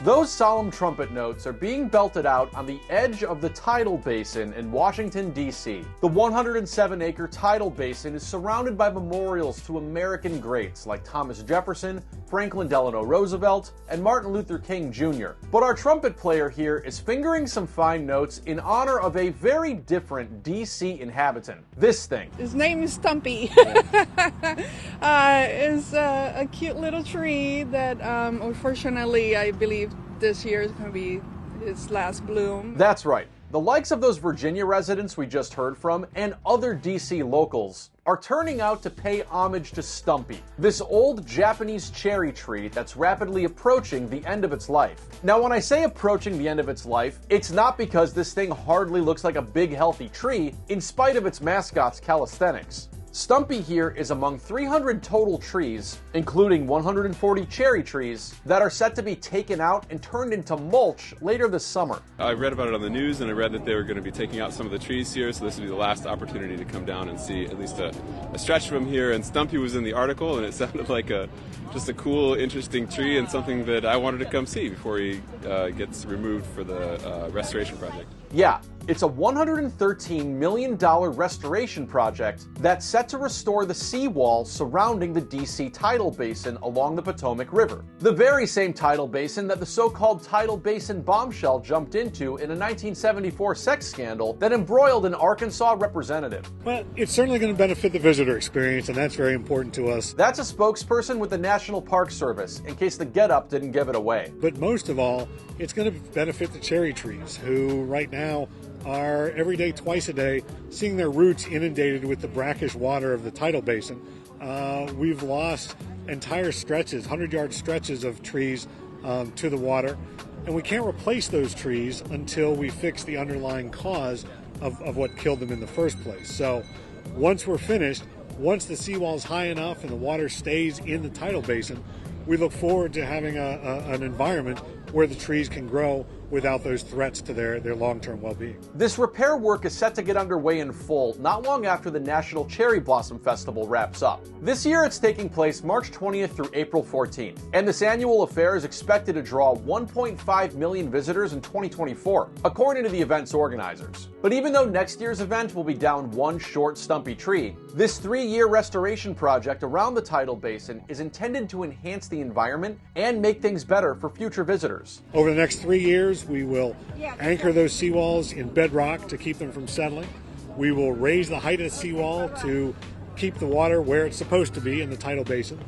Those solemn trumpet notes are being belted out on the edge of the Tidal Basin in Washington, D.C. The 107-acre Tidal Basin is surrounded by memorials to American greats like Thomas Jefferson, Franklin Delano Roosevelt, and Martin Luther King Jr. But our trumpet player here is fingering some fine notes in honor of a very different D.C. inhabitant. This thing. His name is Stumpy. It's a cute little tree that unfortunately I believe this year is going to be its last bloom. That's right. The likes of those Virginia residents we just heard from and other DC locals are turning out to pay homage to Stumpy, this old Japanese cherry tree that's rapidly approaching the end of its life. Now, when I say approaching the end of its life, it's not because this thing hardly looks like a big healthy tree in spite of its mascot's calisthenics. Stumpy here is among 300 total trees, including 140 cherry trees, that are set to be taken out and turned into mulch later this summer. I read about it on the news, and I read that they were going to be taking out some of the trees here, so this would be the last opportunity to come down and see at least a stretch from here. And Stumpy was in the article, and it sounded like just a cool, interesting tree and something that I wanted to come see before he gets removed for the restoration project. Yeah, it's a $113 million restoration project that's set to restore the seawall surrounding the D.C. Tidal Basin along the Potomac River. The very same tidal basin that the so-called Tidal Basin bombshell jumped into in a 1974 sex scandal that embroiled an Arkansas representative. Well, it's certainly going to benefit the visitor experience, and that's very important to us. That's a spokesperson with the National Park Service, in case the get-up didn't give it away. But most of all, it's going to benefit the cherry trees, who right now are every day, twice a day, seeing their roots inundated with the brackish water of the tidal basin. We've lost entire stretches, 100-yard stretches of trees to the water, and we can't replace those trees until we fix the underlying cause of what killed them in the first place. So once we're finished, once the seawall's high enough and the water stays in the tidal basin, we look forward to having an environment where the trees can grow without those threats to their long-term well-being. This repair work is set to get underway in full not long after the National Cherry Blossom Festival wraps up. This year it's taking place March 20th through April 14th, and this annual affair is expected to draw 1.5 million visitors in 2024, according to the event's organizers. But even though next year's event will be down one short Stumpy tree, this 3-year restoration project around the tidal basin is intended to enhance the environment and make things better for future visitors. Over the next 3 years, we will anchor those seawalls in bedrock to keep them from settling. We will raise the height of the seawall to keep the water where it's supposed to be in the tidal basin.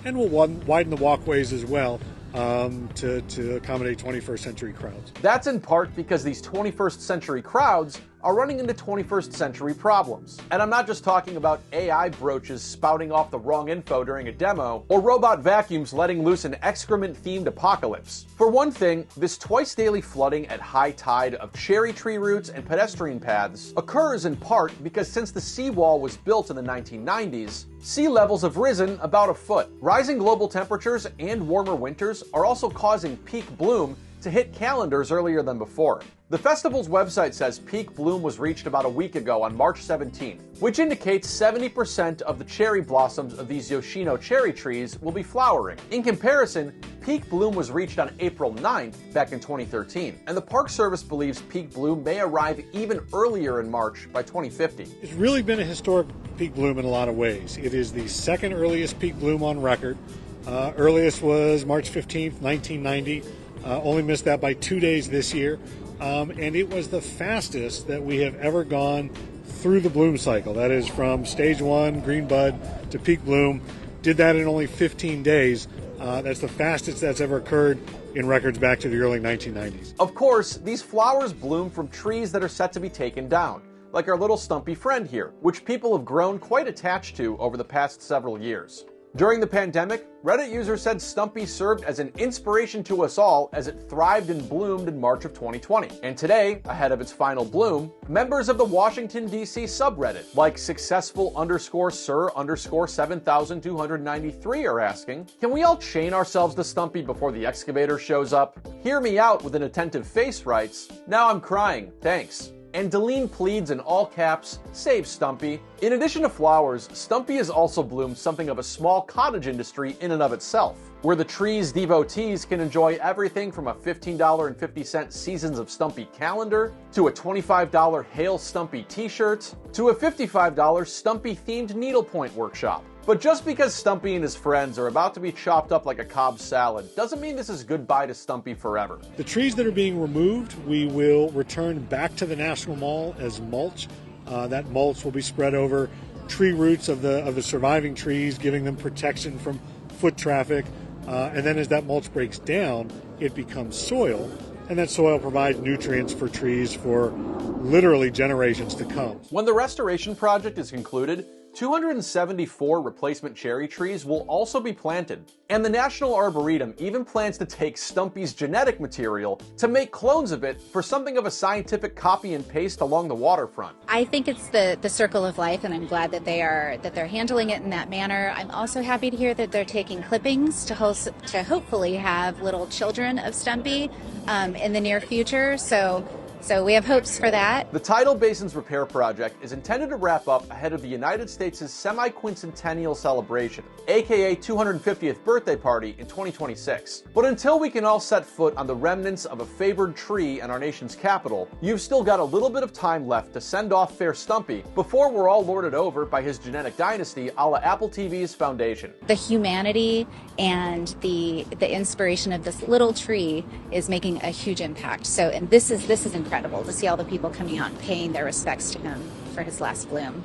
And we'll widen the walkways as well to accommodate 21st century crowds. That's in part because these 21st century crowds are running into 21st century problems. And I'm not just talking about AI brooches spouting off the wrong info during a demo, or robot vacuums letting loose an excrement-themed apocalypse. For one thing, this twice-daily flooding at high tide of cherry tree roots and pedestrian paths occurs in part because since the seawall was built in the 1990s, sea levels have risen about a foot. Rising global temperatures and warmer winters are also causing peak bloom to hit calendars earlier than before. The festival's website says peak bloom was reached about a week ago on March 17th, which indicates 70% of the cherry blossoms of these Yoshino cherry trees will be flowering. In comparison, peak bloom was reached on April 9th back in 2013, and the Park Service believes peak bloom may arrive even earlier in March by 2050. It's really been a historic peak bloom in a lot of ways. It is the second earliest peak bloom on record. Earliest was March 15th, 1990. Only missed that by 2 days this year. And it was the fastest that we have ever gone through the bloom cycle. That is from stage 1, green bud, to peak bloom. Did that in only 15 days. That's the fastest that's ever occurred in records back to the early 1990s. Of course, these flowers bloom from trees that are set to be taken down, like our little Stumpy friend here, which people have grown quite attached to over the past several years. During the pandemic, Reddit users said Stumpy served as an inspiration to us all as it thrived and bloomed in March of 2020. And today, ahead of its final bloom, members of the Washington D.C. subreddit, like successful_sir_7293 are asking, can we all chain ourselves to Stumpy before the excavator shows up? Hear Me Out with an attentive face writes, now I'm crying, thanks. and Deline pleads in all caps, "Save Stumpy." In addition to flowers, Stumpy has also bloomed something of a small cottage industry in and of itself, where the tree's devotees can enjoy everything from a $15.50 Seasons of Stumpy calendar, to a $25 Hail Stumpy t-shirt, to a $55 Stumpy-themed needlepoint workshop. But just because Stumpy and his friends are about to be chopped up like a Cobb salad doesn't mean this is goodbye to Stumpy forever. The trees that are being removed, we will return back to the National Mall as mulch. That mulch will be spread over tree roots of the surviving trees, giving them protection from foot traffic. And then as that mulch breaks down, it becomes soil. And that soil provides nutrients for trees for literally generations to come. When the restoration project is concluded, 274 replacement cherry trees will also be planted, and the National Arboretum even plans to take Stumpy's genetic material to make clones of it for something of a scientific copy and paste along the waterfront. I think it's the circle of life, and I'm glad that they're handling it in that manner. I'm also happy to hear that they're taking clippings to hopefully have little children of Stumpy in the near future. So we have hopes for that. The Tidal Basin's repair project is intended to wrap up ahead of the United States' semi-quincentennial celebration, aka 250th birthday party in 2026. But until we can all set foot on the remnants of a favored tree in our nation's capital, you've still got a little bit of time left to send off Fair Stumpy before we're all lorded over by his genetic dynasty a la Apple TV's Foundation. The humanity and the inspiration of this little tree is making a huge impact. So, and this is incredible to see all the people coming out and paying their respects to him for his last bloom.